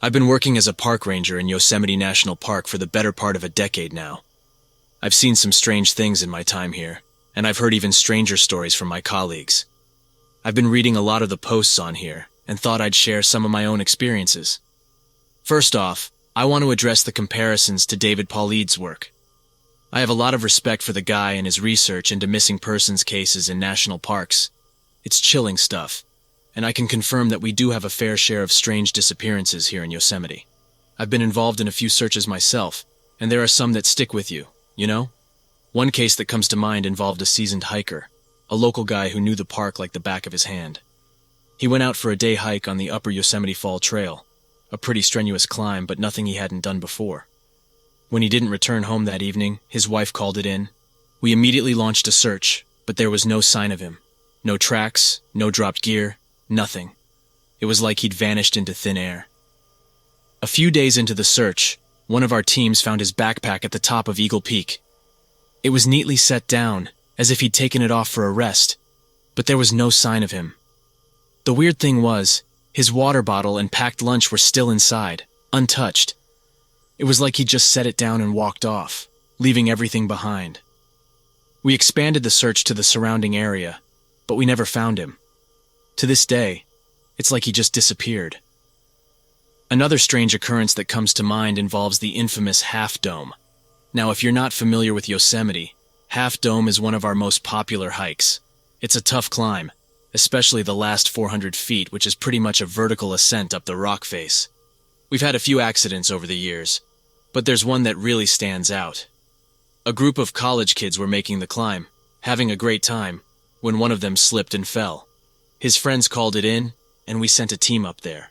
I've been working as a park ranger in Yosemite National Park for the better part of a decade now. I've seen some strange things in my time here, and I've heard even stranger stories from my colleagues. I've been reading a lot of the posts on here and thought I'd share some of my own experiences. First off, I want to address the comparisons to David Paulide's work. I have a lot of respect for the guy and his research into missing persons cases in national parks. It's chilling stuff, and I can confirm that we do have a fair share of strange disappearances here in Yosemite. I've been involved in a few searches myself, and there are some that stick with you, you know? One case that comes to mind involved a seasoned hiker, a local guy who knew the park like the back of his hand. He went out for a day hike on the Upper Yosemite Fall Trail, a pretty strenuous climb, but nothing he hadn't done before. When he didn't return home that evening, his wife called it in. We immediately launched a search, but there was no sign of him. No tracks, no dropped gear, nothing. It was like he'd vanished into thin air. A few days into the search, one of our teams found his backpack at the top of Eagle Peak. It was neatly set down, as if he'd taken it off for a rest, but there was no sign of him. The weird thing was, his water bottle and packed lunch were still inside, untouched. It was like he'd just set it down and walked off, leaving everything behind. We expanded the search to the surrounding area, but we never found him. To this day, it's like he just disappeared. Another strange occurrence that comes to mind involves the infamous Half Dome. Now, if you're not familiar with Yosemite, Half Dome is one of our most popular hikes. It's a tough climb, especially the last 400 feet, which is pretty much a vertical ascent up the rock face. We've had a few accidents over the years, but there's one that really stands out. A group of college kids were making the climb, having a great time, when one of them slipped and fell. His friends called it in, and we sent a team up there.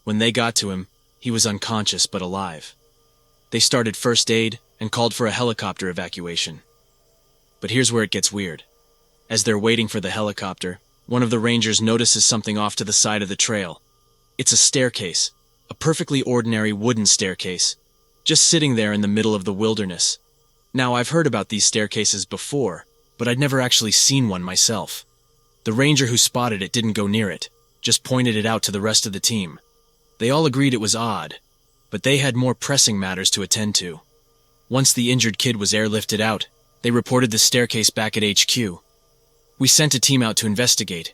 When they got to him, he was unconscious but alive. They started first aid and called for a helicopter evacuation. But here's where it gets weird. As they're waiting for the helicopter, one of the rangers notices something off to the side of the trail. It's a staircase, a perfectly ordinary wooden staircase, just sitting there in the middle of the wilderness. Now, I've heard about these staircases before, but I'd never actually seen one myself. The ranger who spotted it didn't go near it, just pointed it out to the rest of the team. They all agreed it was odd, but they had more pressing matters to attend to. Once the injured kid was airlifted out, they reported the staircase back at HQ. We sent a team out to investigate,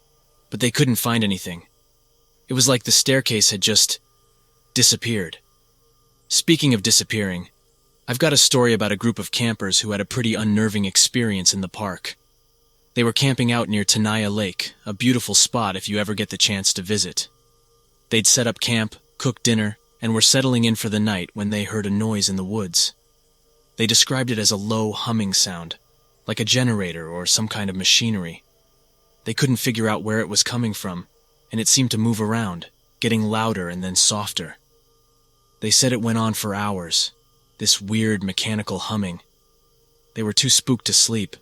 but they couldn't find anything. It was like the staircase had just disappeared. Speaking of disappearing, I've got a story about a group of campers who had a pretty unnerving experience in the park. They were camping out near Tenaya Lake, a beautiful spot if you ever get the chance to visit. They'd set up camp, cooked dinner, and were settling in for the night when they heard a noise in the woods. They described it as a low humming sound, like a generator or some kind of machinery. They couldn't figure out where it was coming from, and it seemed to move around, getting louder and then softer. They said it went on for hours, this weird mechanical humming. They were too spooked to sleep,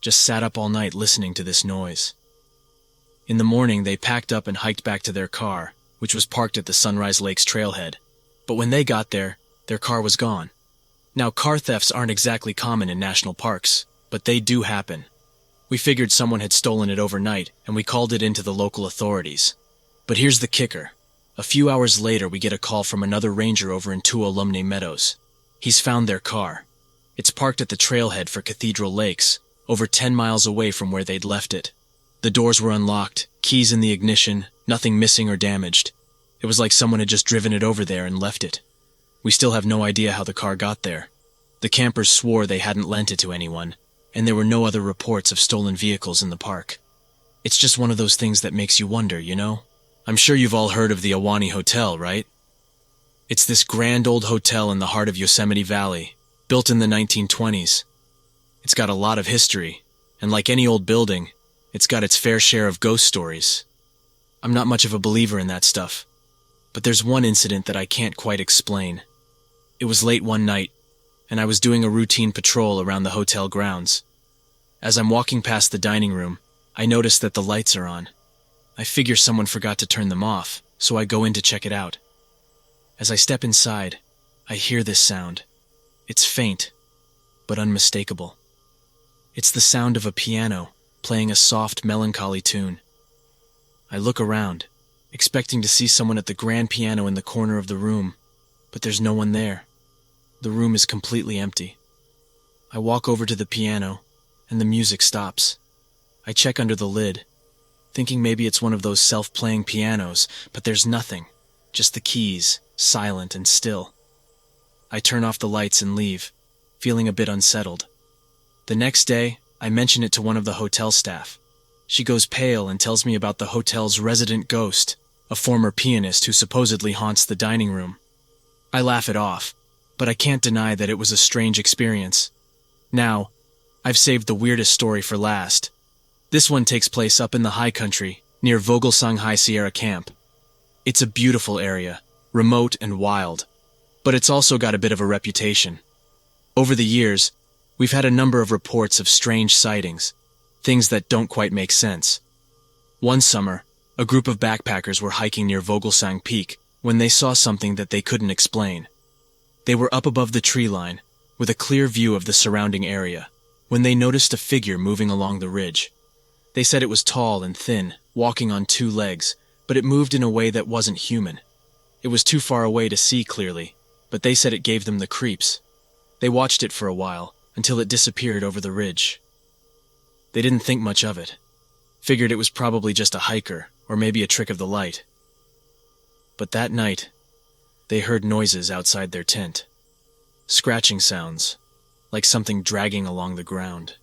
just sat up all night listening to this noise. In the morning, they packed up and hiked back to their car, which was parked at the Sunrise Lakes trailhead. But when they got there, their car was gone. Now, car thefts aren't exactly common in national parks, but they do happen. We figured someone had stolen it overnight, and we called it into the local authorities. But here's the kicker. A few hours later, we get a call from another ranger over in Tuolumne Meadows. He's found their car. It's parked at the trailhead for Cathedral Lakes, over 10 miles away from where they'd left it. The doors were unlocked, keys in the ignition, nothing missing or damaged. It was like someone had just driven it over there and left it. We still have no idea how the car got there. The campers swore they hadn't lent it to anyone, and there were no other reports of stolen vehicles in the park. It's just one of those things that makes you wonder, you know? I'm sure you've all heard of the Ahwahnee Hotel, right? It's this grand old hotel in the heart of Yosemite Valley, built in the 1920s. It's got a lot of history, and like any old building, it's got its fair share of ghost stories. I'm not much of a believer in that stuff, but there's one incident that I can't quite explain. It was late one night, and I was doing a routine patrol around the hotel grounds. As I'm walking past the dining room, I notice that the lights are on. I figure someone forgot to turn them off, so I go in to check it out. As I step inside, I hear this sound. It's faint, but unmistakable. It's the sound of a piano playing a soft, melancholy tune. I look around, expecting to see someone at the grand piano in the corner of the room, but there's no one there. The room is completely empty. I walk over to the piano, and the music stops. I check under the lid, thinking maybe it's one of those self-playing pianos, but there's nothing, just the keys, silent and still. I turn off the lights and leave, feeling a bit unsettled. The next day, I mention it to one of the hotel staff. She goes pale and tells me about the hotel's resident ghost, a former pianist who supposedly haunts the dining room. I laugh it off, but I can't deny that it was a strange experience. Now, I've saved the weirdest story for last. This one takes place up in the high country, near Vogelsang High Sierra Camp. It's a beautiful area, remote and wild, but it's also got a bit of a reputation. Over the years, we've had a number of reports of strange sightings, things that don't quite make sense. One summer, a group of backpackers were hiking near Vogelsang Peak when they saw something that they couldn't explain. They were up above the tree line, with a clear view of the surrounding area, when they noticed a figure moving along the ridge. They said it was tall and thin, walking on two legs, but it moved in a way that wasn't human. It was too far away to see clearly, but they said it gave them the creeps. They watched it for a while, until it disappeared over the ridge. They didn't think much of it. Figured it was probably just a hiker, or maybe a trick of the light. But that night, they heard noises outside their tent. Scratching sounds, like something dragging along the ground.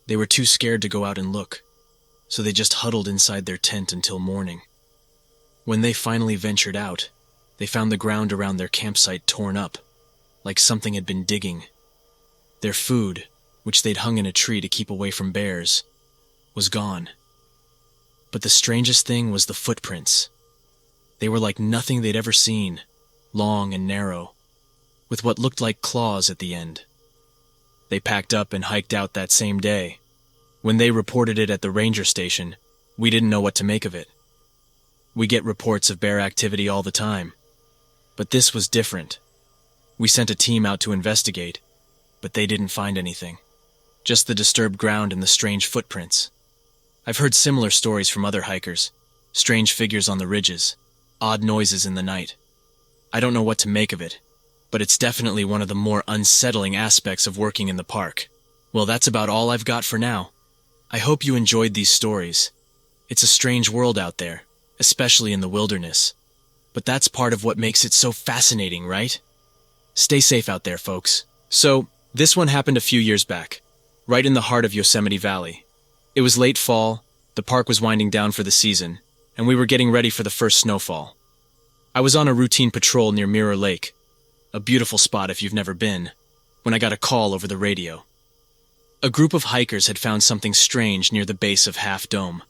They were too scared to go out and look, so they just huddled inside their tent until morning. When they finally ventured out, they found the ground around their campsite torn up, like something had been digging. Their food, which they'd hung in a tree to keep away from bears, was gone. But the strangest thing was the footprints. They were like nothing they'd ever seen, long and narrow, with what looked like claws at the end. They packed up and hiked out that same day. When they reported it at the ranger station, we didn't know what to make of it. We get reports of bear activity all the time, but this was different. We sent a team out to investigate, but they didn't find anything. Just the disturbed ground and the strange footprints. I've heard similar stories from other hikers. Strange figures on the ridges, odd noises in the night. I don't know what to make of it, but it's definitely one of the more unsettling aspects of working in the park. Well, that's about all I've got for now. I hope you enjoyed these stories. It's a strange world out there, especially in the wilderness. But that's part of what makes it so fascinating, right? Stay safe out there, folks. So, this one happened a few years back, right in the heart of Yosemite Valley. It was late fall, the park was winding down for the season, and we were getting ready for the first snowfall. I was on a routine patrol near Mirror Lake, a beautiful spot if you've never been, when I got a call over the radio. A group of hikers had found something strange near the base of Half Dome.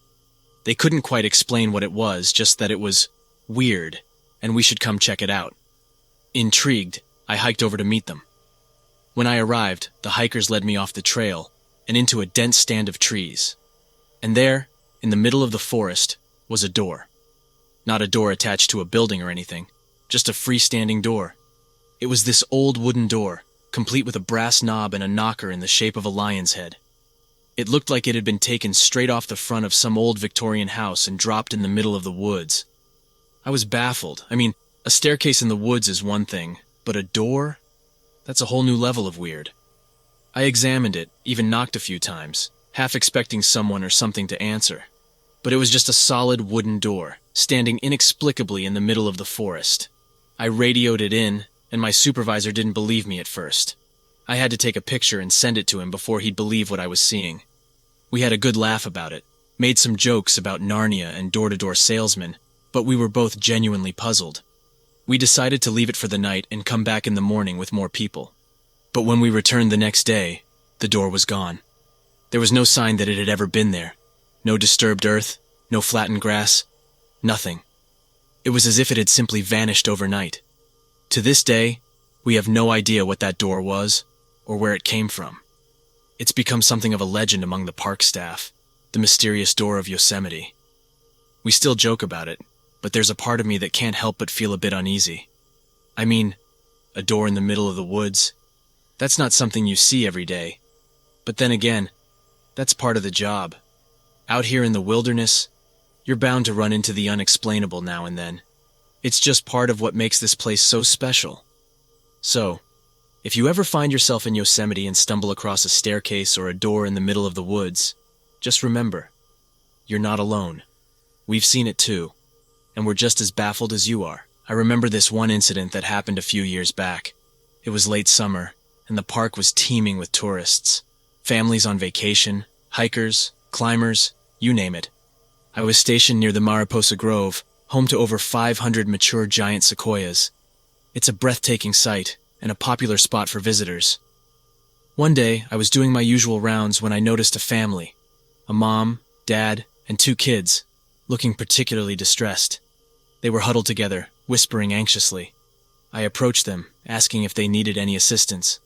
They couldn't quite explain what it was, just that it was weird, and we should come check it out. Intrigued, I hiked over to meet them. When I arrived, the hikers led me off the trail and into a dense stand of trees. And there, in the middle of the forest, was a door. Not a door attached to a building or anything, just a freestanding door. It was this old wooden door, complete with a brass knob and a knocker in the shape of a lion's head. It looked like it had been taken straight off the front of some old Victorian house and dropped in the middle of the woods. I was baffled. I mean, a staircase in the woods is one thing, but a door? That's a whole new level of weird. I examined it, even knocked a few times, half expecting someone or something to answer. But it was just a solid wooden door, standing inexplicably in the middle of the forest. I radioed it in, and my supervisor didn't believe me at first. I had to take a picture and send it to him before he'd believe what I was seeing. We had a good laugh about it, made some jokes about Narnia and door-to-door salesmen, but we were both genuinely puzzled. We decided to leave it for the night and come back in the morning with more people. But when we returned the next day, the door was gone. There was no sign that it had ever been there. No disturbed earth, no flattened grass, nothing. It was as if it had simply vanished overnight. To this day, we have no idea what that door was or where it came from. It's become something of a legend among the park staff, the mysterious door of Yosemite. We still joke about it, but there's a part of me that can't help but feel a bit uneasy. I mean, a door in the middle of the woods, that's not something you see every day. But then again, that's part of the job. Out here in the wilderness, You're bound to run into the unexplainable now and then. It's just part of what makes this place so special. So, if you ever find yourself in Yosemite and stumble across a staircase or a door in the middle of the woods, just remember, you're not alone. We've seen it too, and we're just as baffled as you are. I remember this one incident that happened a few years back. It was late summer, and the park was teeming with tourists. Families on vacation, hikers, climbers, you name it. I was stationed near the Mariposa Grove, home to over 500 mature giant sequoias. It's a breathtaking sight, and a popular spot for visitors. One day, I was doing my usual rounds when I noticed a family, a mom, dad, and 2 kids, looking particularly distressed. They were huddled together, whispering anxiously. I approached them, asking if they needed any assistance.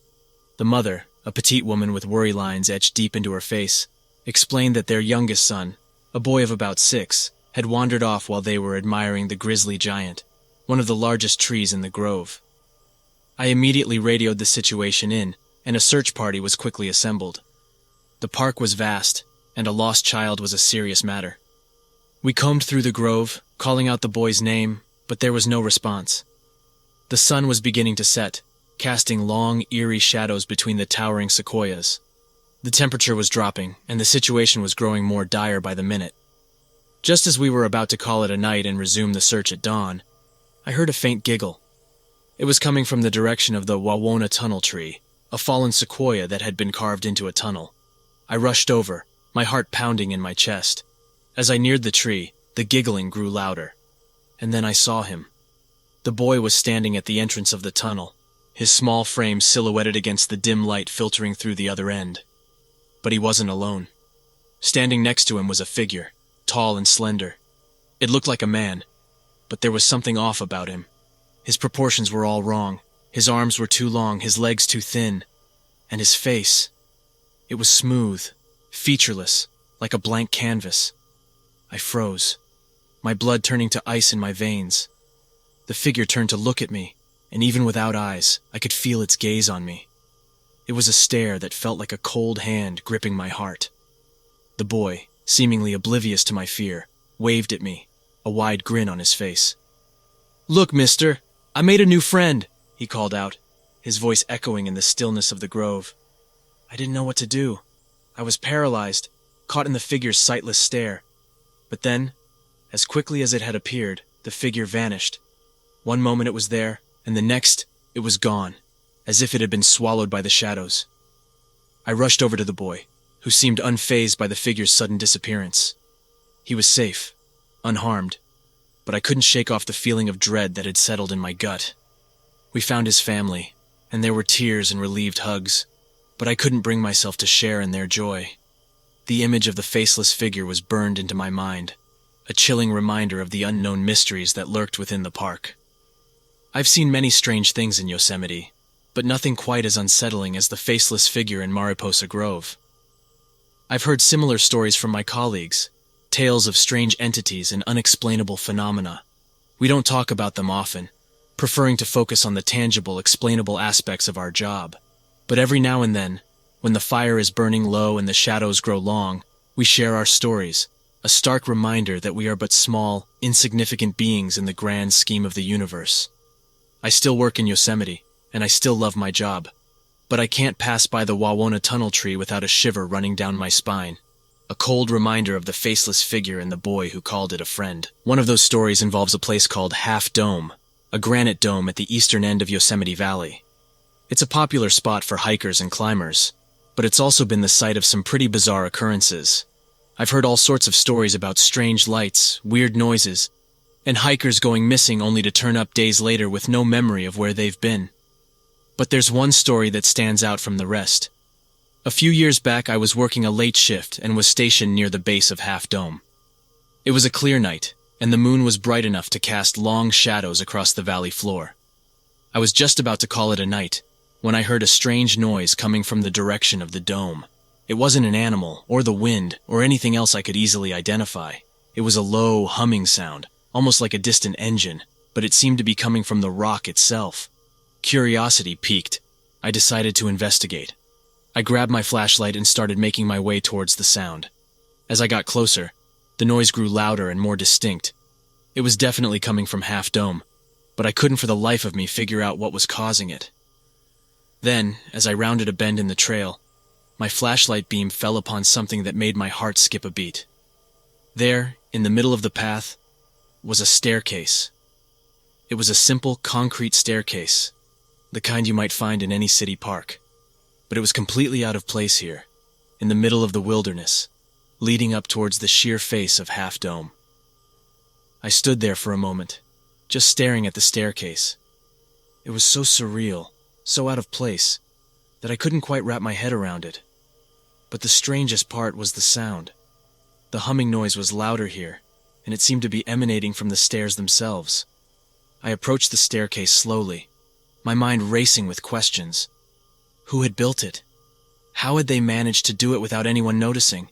The mother, a petite woman with worry lines etched deep into her face, explained that their youngest son, a boy of about 6, had wandered off while they were admiring the grizzly giant, one of the largest trees in the grove. I immediately radioed the situation in, and a search party was quickly assembled. The park was vast, and a lost child was a serious matter. We combed through the grove, calling out the boy's name, but there was no response. The sun was beginning to set, casting long, eerie shadows between the towering sequoias. The temperature was dropping, and the situation was growing more dire by the minute. Just as we were about to call it a night and resume the search at dawn, I heard a faint giggle. It was coming from the direction of the Wawona tunnel tree, a fallen sequoia that had been carved into a tunnel. I rushed over, my heart pounding in my chest. As I neared the tree, the giggling grew louder. And then I saw him. The boy was standing at the entrance of the tunnel, his small frame silhouetted against the dim light filtering through the other end. But he wasn't alone. Standing next to him was a figure, tall and slender. It looked like a man, but there was something off about him. His proportions were all wrong. His arms were too long, his legs too thin. And his face, it was smooth, featureless, like a blank canvas. I froze, my blood turning to ice in my veins. The figure turned to look at me, and even without eyes, I could feel its gaze on me. It was a stare that felt like a cold hand gripping my heart. The boy, seemingly oblivious to my fear, waved at me, a wide grin on his face. "Look, mister, I made a new friend," he called out, his voice echoing in the stillness of the grove. I didn't know what to do. I was paralyzed, caught in the figure's sightless stare. But then, as quickly as it had appeared, the figure vanished. One moment it was there, and the next, it was gone, as if it had been swallowed by the shadows. I rushed over to the boy, who seemed unfazed by the figure's sudden disappearance. He was safe, unharmed, but I couldn't shake off the feeling of dread that had settled in my gut. We found his family, and there were tears and relieved hugs, but I couldn't bring myself to share in their joy. The image of the faceless figure was burned into my mind, a chilling reminder of the unknown mysteries that lurked within the park. I've seen many strange things in Yosemite, but nothing quite as unsettling as the faceless figure in Mariposa Grove. I've heard similar stories from my colleagues, tales of strange entities and unexplainable phenomena. We don't talk about them often, preferring to focus on the tangible, explainable aspects of our job. But every now and then, when the fire is burning low and the shadows grow long, we share our stories, a stark reminder that we are but small, insignificant beings in the grand scheme of the universe. I still work in Yosemite, and I still love my job, but I can't pass by the Wawona tunnel tree without a shiver running down my spine, a cold reminder of the faceless figure and the boy who called it a friend. One of those stories involves a place called Half Dome, a granite dome at the eastern end of Yosemite Valley. It's a popular spot for hikers and climbers, but it's also been the site of some pretty bizarre occurrences. I've heard all sorts of stories about strange lights, weird noises, and hikers going missing only to turn up days later with no memory of where they've been. But there's one story that stands out from the rest. A few years back, I was working a late shift and was stationed near the base of Half Dome. It was a clear night, and the moon was bright enough to cast long shadows across the valley floor. I was just about to call it a night when I heard a strange noise coming from the direction of the dome. It wasn't an animal, or the wind, or anything else I could easily identify. It was a low, humming sound, almost like a distant engine, but it seemed to be coming from the rock itself. Curiosity piqued. I decided to investigate. I grabbed my flashlight and started making my way towards the sound. As I got closer, The noise grew louder and more distinct. It was definitely coming from Half Dome, but I couldn't for the life of me figure out what was causing it. Then, as I rounded a bend in the trail, my flashlight beam fell upon something that made my heart skip a beat. There, in the middle of the path, was a staircase. It was a simple, concrete staircase, the kind you might find in any city park. But it was completely out of place here, in the middle of the wilderness, leading up towards the sheer face of Half Dome. I stood there for a moment, just staring at the staircase. It was so surreal, so out of place, that I couldn't quite wrap my head around it. But the strangest part was the sound. The humming noise was louder here, and it seemed to be emanating from the stairs themselves. I approached the staircase slowly, my mind racing with questions. Who had built it? How had they managed to do it without anyone noticing?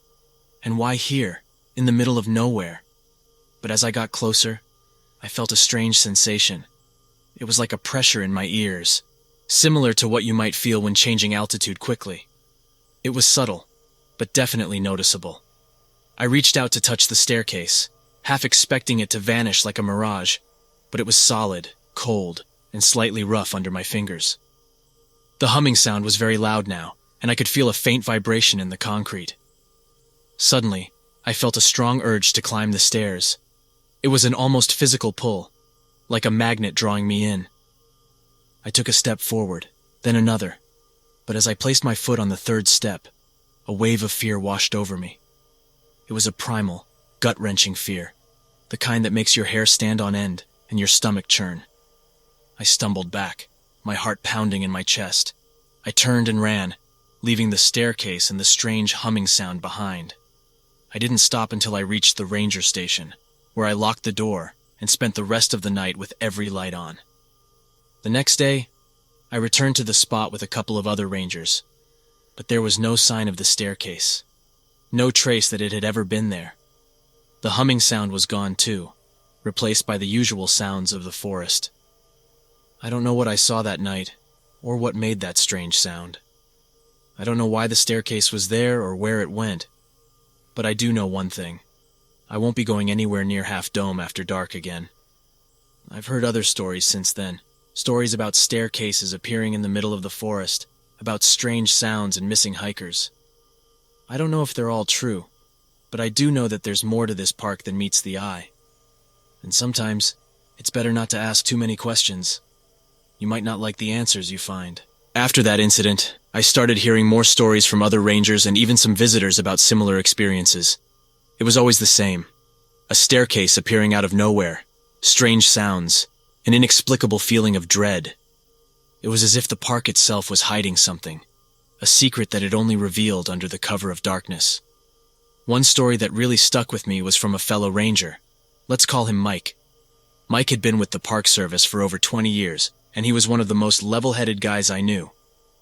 And why here, in the middle of nowhere? But as I got closer, I felt a strange sensation. It was like a pressure in my ears, similar to what you might feel when changing altitude quickly. It was subtle, but definitely noticeable. I reached out to touch the staircase, half expecting it to vanish like a mirage, but it was solid, cold, and slightly rough under my fingers. The humming sound was very loud now, and I could feel a faint vibration in the concrete. Suddenly, I felt a strong urge to climb the stairs. It was an almost physical pull, like a magnet drawing me in. I took a step forward, then another, but as I placed my foot on the third step, a wave of fear washed over me. It was a primal, gut-wrenching fear, the kind that makes your hair stand on end and your stomach churn. I stumbled back, my heart pounding in my chest. I turned and ran, leaving the staircase and the strange humming sound behind. I didn't stop until I reached the ranger station, where I locked the door and spent the rest of the night with every light on. The next day, I returned to the spot with a couple of other rangers, but there was no sign of the staircase, no trace that it had ever been there. The humming sound was gone too, replaced by the usual sounds of the forest. I don't know what I saw that night, or what made that strange sound. I don't know why the staircase was there or where it went, but I do know one thing. I won't be going anywhere near Half Dome after dark again. I've heard other stories since then, stories about staircases appearing in the middle of the forest, about strange sounds and missing hikers. I don't know if they're all true, but I do know that there's more to this park than meets the eye. And sometimes, it's better not to ask too many questions. You might not like the answers you find. After that incident, I started hearing more stories from other rangers and even some visitors about similar experiences. It was always the same. A staircase appearing out of nowhere, strange sounds, an inexplicable feeling of dread. It was as if the park itself was hiding something, a secret that it only revealed under the cover of darkness. One story that really stuck with me was from a fellow ranger. Let's call him Mike. Mike had been with the Park Service for over 20 years, and he was one of the most level-headed guys I knew.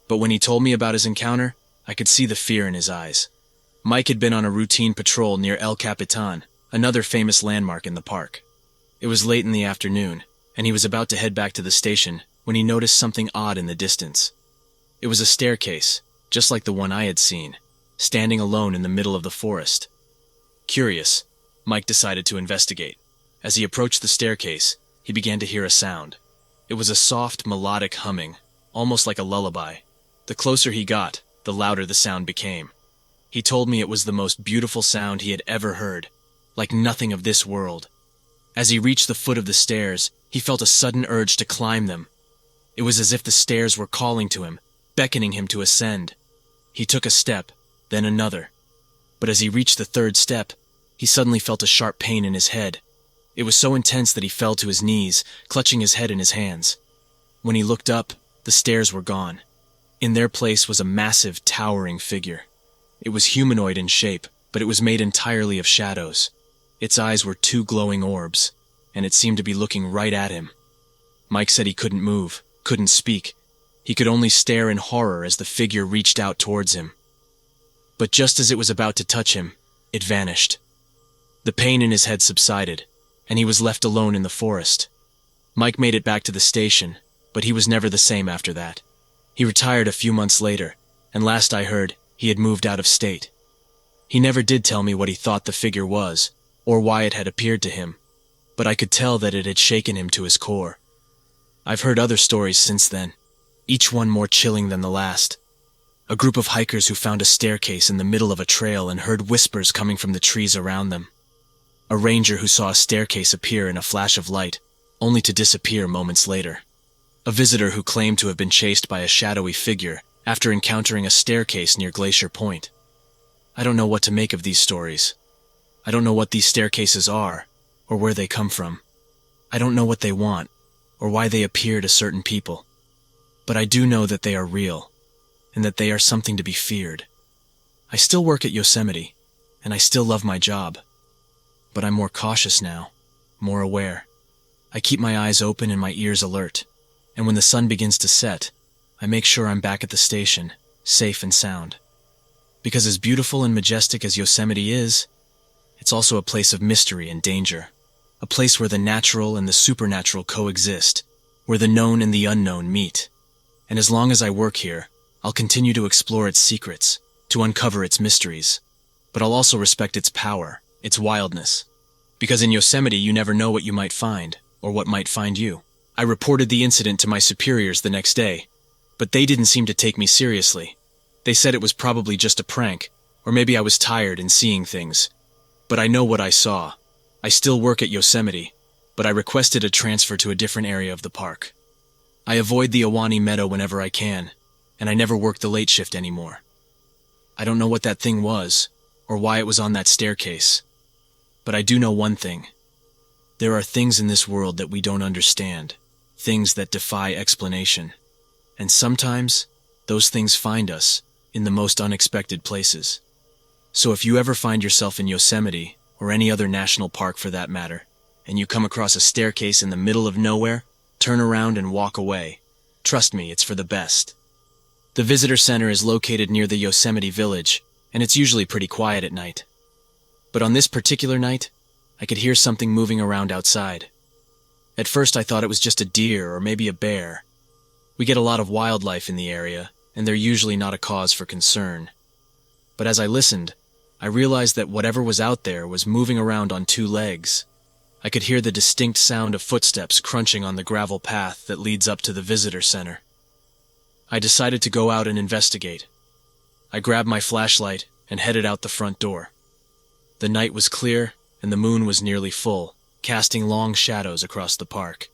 But when he told me about his encounter, I could see the fear in his eyes. Mike had been on a routine patrol near El Capitan, another famous landmark in the park. It was late in the afternoon, and he was about to head back to the station when he noticed something odd in the distance. It was a staircase, just like the one I had seen, standing alone in the middle of the forest. Curious, Mike decided to investigate. As he approached the staircase, he began to hear a sound. It was a soft, melodic humming, almost like a lullaby. The closer he got, the louder the sound became. He told me it was the most beautiful sound he had ever heard, like nothing of this world. As he reached the foot of the stairs, he felt a sudden urge to climb them. It was as if the stairs were calling to him, beckoning him to ascend. He took a step, then another. But as he reached the third step, he suddenly felt a sharp pain in his head. It was so intense that he fell to his knees, clutching his head in his hands. When he looked up, the stairs were gone. In their place was a massive, towering figure. It was humanoid in shape, but it was made entirely of shadows. Its eyes were two glowing orbs, and it seemed to be looking right at him. Mike said he couldn't move, couldn't speak. He could only stare in horror as the figure reached out towards him. But just as it was about to touch him, it vanished. The pain in his head subsided, and he was left alone in the forest. Mike made it back to the station, but he was never the same after that. He retired a few months later, and last I heard, he had moved out of state. He never did tell me what he thought the figure was, or why it had appeared to him, but I could tell that it had shaken him to his core. I've heard other stories since then, each one more chilling than the last. A group of hikers who found a staircase in the middle of a trail and heard whispers coming from the trees around them. A ranger who saw a staircase appear in a flash of light, only to disappear moments later. A visitor who claimed to have been chased by a shadowy figure after encountering a staircase near Glacier Point. I don't know what to make of these stories. I don't know what these staircases are, or where they come from. I don't know what they want, or why they appear to certain people. But I do know that they are real, and that they are something to be feared. I still work at Yosemite, and I still love my job. But I'm more cautious now, more aware. I keep my eyes open and my ears alert, and when the sun begins to set, I make sure I'm back at the station, safe and sound. Because as beautiful and majestic as Yosemite is, it's also a place of mystery and danger. A place where the natural and the supernatural coexist, where the known and the unknown meet. And as long as I work here, I'll continue to explore its secrets, to uncover its mysteries. But I'll also respect its power, its wildness. Because in Yosemite, you never know what you might find, or what might find you. I reported the incident to my superiors the next day, but they didn't seem to take me seriously. They said it was probably just a prank, or maybe I was tired and seeing things. But I know what I saw. I still work at Yosemite, but I requested a transfer to a different area of the park. I avoid the Ahwahnee Meadow whenever I can, and I never work the late shift anymore. I don't know what that thing was, or why it was on that staircase. But I do know one thing. There are things in this world that we don't understand, things that defy explanation. And sometimes, those things find us in the most unexpected places. So if you ever find yourself in Yosemite, or any other national park for that matter, and you come across a staircase in the middle of nowhere, turn around and walk away. Trust me, it's for the best. The visitor center is located near the Yosemite Village, and it's usually pretty quiet at night. But on this particular night, I could hear something moving around outside. At first I thought it was just a deer or maybe a bear. We get a lot of wildlife in the area, and they're usually not a cause for concern. But as I listened, I realized that whatever was out there was moving around on two legs. I could hear the distinct sound of footsteps crunching on the gravel path that leads up to the visitor center. I decided to go out and investigate. I grabbed my flashlight and headed out the front door. The night was clear, and the moon was nearly full, casting long shadows across the park.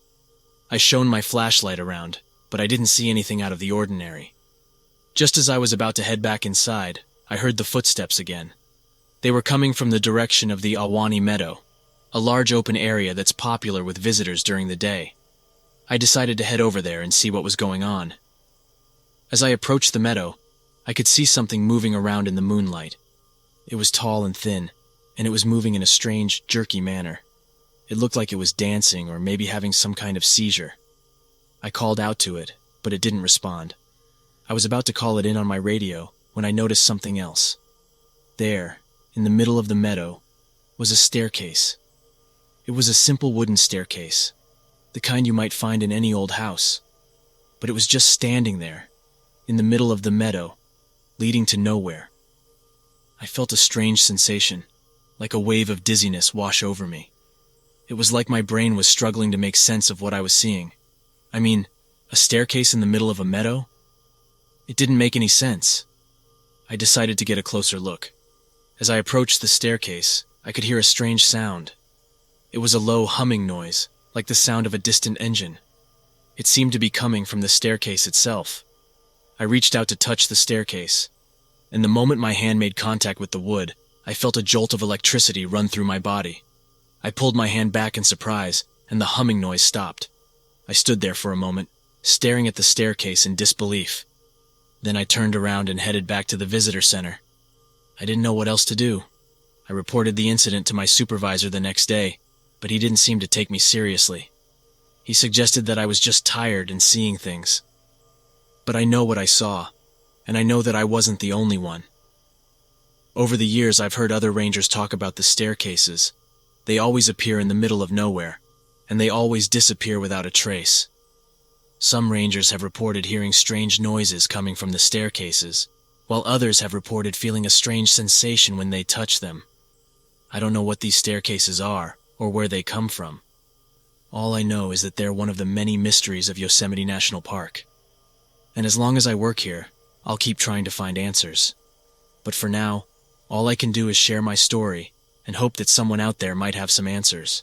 I shone my flashlight around, but I didn't see anything out of the ordinary. Just as I was about to head back inside, I heard the footsteps again. They were coming from the direction of the Ahwahnee Meadow, a large open area that's popular with visitors during the day. I decided to head over there and see what was going on. As I approached the meadow, I could see something moving around in the moonlight. It was tall and thin, and it was moving in a strange, jerky manner. It looked like it was dancing or maybe having some kind of seizure. I called out to it, but it didn't respond. I was about to call it in on my radio when I noticed something else. There, in the middle of the meadow, was a staircase. It was a simple wooden staircase, the kind you might find in any old house. But it was just standing there, in the middle of the meadow, leading to nowhere. I felt a strange sensation, like a wave of dizziness wash over me. It was like my brain was struggling to make sense of what I was seeing. I mean, a staircase in the middle of a meadow? It didn't make any sense. I decided to get a closer look. As I approached the staircase, I could hear a strange sound. It was a low humming noise, like the sound of a distant engine. It seemed to be coming from the staircase itself. I reached out to touch the staircase, and the moment my hand made contact with the wood, I felt a jolt of electricity run through my body. I pulled my hand back in surprise, and the humming noise stopped. I stood there for a moment, staring at the staircase in disbelief. Then I turned around and headed back to the visitor center. I didn't know what else to do. I reported the incident to my supervisor the next day, but he didn't seem to take me seriously. He suggested that I was just tired and seeing things. But I know what I saw, and I know that I wasn't the only one. Over the years, I've heard other rangers talk about the staircases. They always appear in the middle of nowhere, and they always disappear without a trace. Some rangers have reported hearing strange noises coming from the staircases, while others have reported feeling a strange sensation when they touch them. I don't know what these staircases are, or where they come from. All I know is that they're one of the many mysteries of Yosemite National Park. And as long as I work here, I'll keep trying to find answers. But for now, all I can do is share my story and hope that someone out there might have some answers.